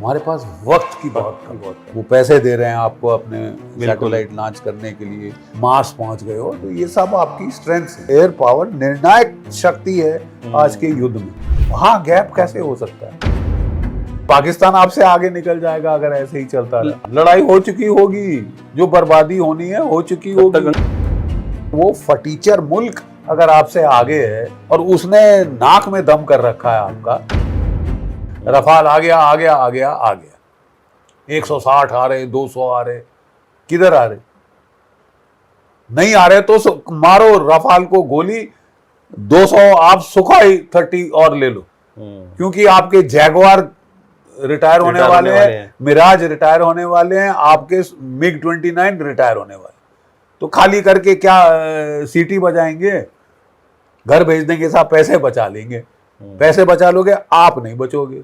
हमारे पास वक्त की बहुत कम। वो पैसे दे रहे हैं आपको अपने सैटेलाइट लॉन्च करने के लिए, मार्स पहुंच गए हो, तो ये सब आपकी स्ट्रेंथ है। एयर पावर निर्णायक शक्ति है आज के युद्ध में। वहां गैप कैसे हो सकता है? पाकिस्तान आपसे आगे निकल जाएगा अगर ऐसे ही चलता रहा। लड़ाई हो चुकी होगी, जो बर्बादी होनी है हो चुकी होगी। वो फटीचर मुल्क अगर आपसे आगे है और उसने नाक में दम कर रखा है आपका, रफाल आ गया आ गया आ गया आ गया, 160 आ रहे, 200 आ रहे, किधर आ रहे? नहीं आ रहे तो मारो रफाल को गोली, 200 आप सुखाई 30 और ले लो, क्योंकि आपके जैगवार रिटायर होने वाले हैं, मिराज रिटायर होने वाले हैं, आपके मिग 29 रिटायर होने वाले। तो खाली करके क्या सीटी बजाएंगे? घर भेज देंगे, साहब पैसे बचा लेंगे। पैसे बचा लोगे, आप नहीं बचोगे।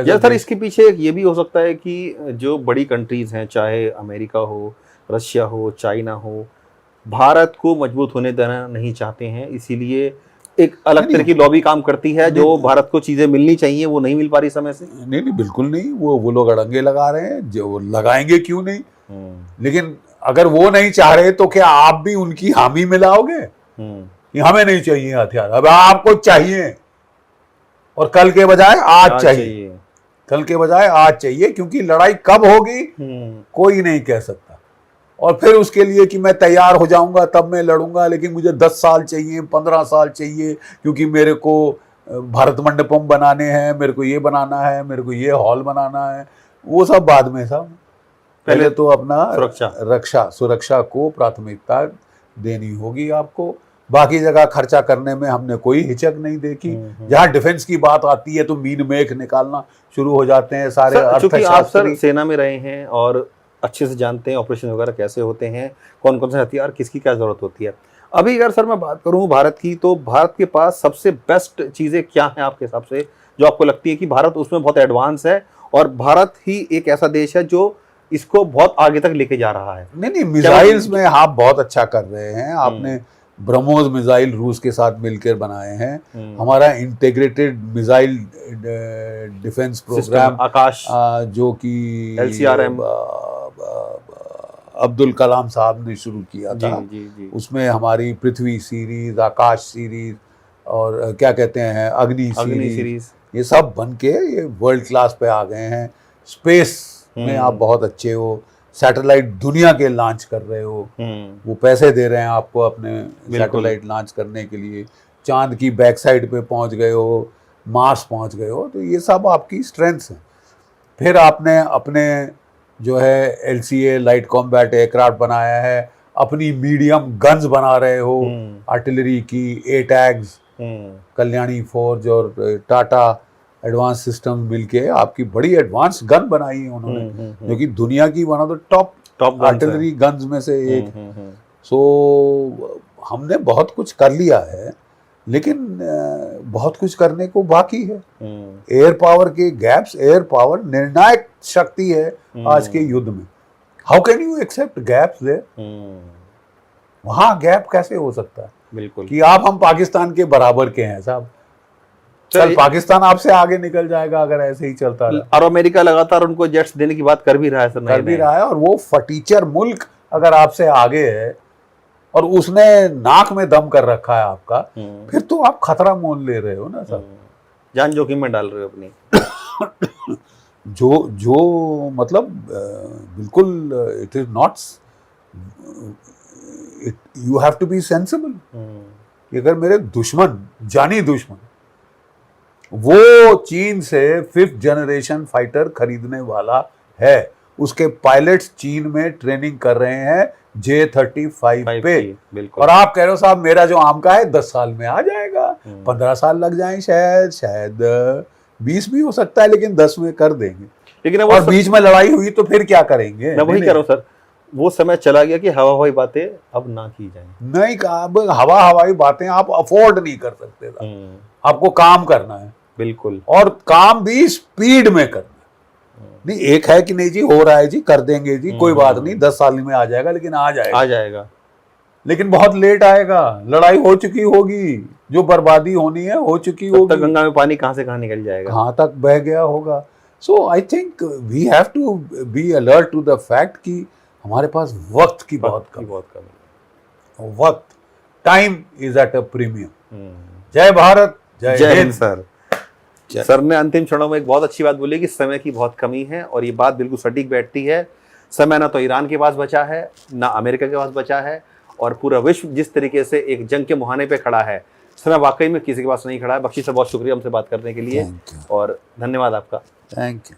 या सर इसके पीछे ये भी हो सकता है कि जो बड़ी कंट्रीज हैं, चाहे अमेरिका हो, रशिया हो, चाइना हो, भारत को मजबूत होने देना नहीं चाहते हैं, इसीलिए एक अलग तरह की लॉबी काम करती है। जो भारत को चीजें मिलनी चाहिए वो नहीं मिल पा रही समय से। नहीं, बिल्कुल नहीं। वो लोग अड़ंगे लगा रहे हैं, जो लगाएंगे क्यों नहीं। लेकिन अगर वो नहीं चाह रहे तो क्या आप भी उनकी हामी में लाओगे? हमें नहीं चाहिए हथियार, अब आपको चाहिए, और कल के बजाय आज चाहिए। कल के बजाय आज चाहिए, क्योंकि लड़ाई कब होगी कोई नहीं कह सकता। और फिर उसके लिए कि मैं तैयार हो जाऊंगा तब मैं लड़ूंगा, लेकिन मुझे 10 साल चाहिए, 15 साल चाहिए, क्योंकि मेरे को भारत मंडपम बनाने हैं, मेरे को ये बनाना है, मेरे को ये हॉल बनाना है। वो सब बाद में। सब पहले तो अपना सुरक्षा को प्राथमिकता देनी होगी आपको। बाकी जगह खर्चा करने में हमने कोई हिचक नहीं देखी। जहां डिफेंस की बात आती है तो मीन मेख निकालना शुरू हो जाते हैं सारे अर्थशास्त्री। आप सर सेना में रहे हैं और अच्छे से जानते हैं ऑपरेशन वगैरह कैसे होते हैं, कौन कौन से हथियार, किसकी क्या जरूरत होती है। अभी अगर सर मैं बात करूं भारत की, तो भारत के पास सबसे बेस्ट चीजें क्या हैं आपके हिसाब से, जो आपको लगती है कि भारत उसमें बहुत एडवांस है और भारत ही एक ऐसा देश है जो इसको बहुत आगे तक लेके जा रहा है? नहीं, मिसाइल्स में आप बहुत अच्छा कर रहे हैं। आपने ब्रह्मोस मिसाइल रूस के साथ मिलकर बनाए हैं। हमारा इंटीग्रेटेड मिसाइल डिफेंस प्रोग्राम आकाश, जो कि LCRM अब्दुल कलाम साहब ने शुरू किया था। जी। उसमें हमारी पृथ्वी सीरीज, आकाश सीरीज और क्या कहते हैं अग्नि सीरीज, ये सब बन के ये वर्ल्ड क्लास पे आ गए हैं। स्पेस में आप बहुत अच्छे हो, सैटेलाइट दुनिया के लॉन्च कर रहे हो। वो पैसे दे रहे हैं आपको अपने सैटेलाइट लॉन्च करने के लिए। चांद की बैक साइड पे पहुंच गए हो, मार्स पहुंच गए हो, तो ये सब आपकी स्ट्रेंथ्स हैं। फिर आपने अपने जो है LCA लाइट कॉम्बैट एयरक्राफ्ट बनाया है, अपनी मीडियम गन्स बना रहे हो, आर्टिलरी की, ATAGS, कल्याणी फोर्ज और टाटा एडवांस सिस्टम मिलके आपकी बड़ी एडवांस गन बनाई है उन्होंने, जो कि दुनिया की one of the top artillery guns में से एक। सो हमने बहुत कुछ कर लिया है, लेकिन बहुत कुछ करने को बाकी है। एयर पावर के गैप्स, एयर पावर निर्णायक शक्ति है आज के युद्ध में। How can you accept gaps there? वहां गैप कैसे हो सकता है? बिल्कुल कि आप हम पाकिस्तान के बराबर के हैं साहब। कल पाकिस्तान आपसे आगे निकल जाएगा अगर ऐसे ही चलता रहा। और अमेरिका लगातार उनको जेट्स देने की बात कर भी रहा है सर, कर भी रहा है। और वो फटीचर मुल्क अगर आपसे आगे है और उसने नाक में दम कर रखा है आपका, फिर तो आप खतरा मोल ले रहे हो ना सर, जान जोखिम में डाल रहे हो अपनी। जो मतलब बिल्कुल it is not, you have to be sensible. अगर मेरे दुश्मन, जानी दुश्मन, वो चीन से 5th जनरेशन फाइटर खरीदने वाला है, उसके पायलट्स चीन में ट्रेनिंग कर रहे हैं J-35 पे। और आप कह रहे हो साहब मेरा जो आम का है 10 साल में आ जाएगा, 15 साल लग जाए, शायद 20 भी हो सकता है, लेकिन 10 में कर देंगे। लेकिन और बीच में लड़ाई हुई तो फिर क्या करेंगे? मैं वही कह रहा हूं सर, वो समय चला गया कि हवा हवाई बातें अब ना की जाए। नहीं, अब हवा हवाई बातें आप अफोर्ड नहीं कर सकते था। आपको काम करना है, बिल्कुल, और काम भी स्पीड में करना। नहीं, एक है कि नहीं जी हो रहा है जी, कर देंगे जी, कोई बात नहीं, 10 साल में आ जाएगा, लेकिन आ जाएगा, लेकिन बहुत लेट आएगा। लड़ाई हो चुकी होगी, जो बर्बादी होनी है हो चुकी होगी। गंगा में पानी कहां से कहां निकल जाएगा, कहां तक बह गया होगा। So I think we have to be alert to the fact कि हमारे पास वक्त की बहुत कम है। वक्त, time is at a premium. जय भारत, जय हिंद सर। सर ने अंतिम क्षणों में एक बहुत अच्छी बात बोली कि समय की बहुत कमी है, और ये बात बिल्कुल सटीक बैठती है। समय ना तो ईरान के पास बचा है, ना अमेरिका के पास बचा है, और पूरा विश्व जिस तरीके से एक जंग के मुहाने पे खड़ा है, समय वाकई में किसी के पास नहीं खड़ा है। बख्शी साहब, बहुत शुक्रिया हमसे बात करने के लिए, और धन्यवाद आपका। Thank you.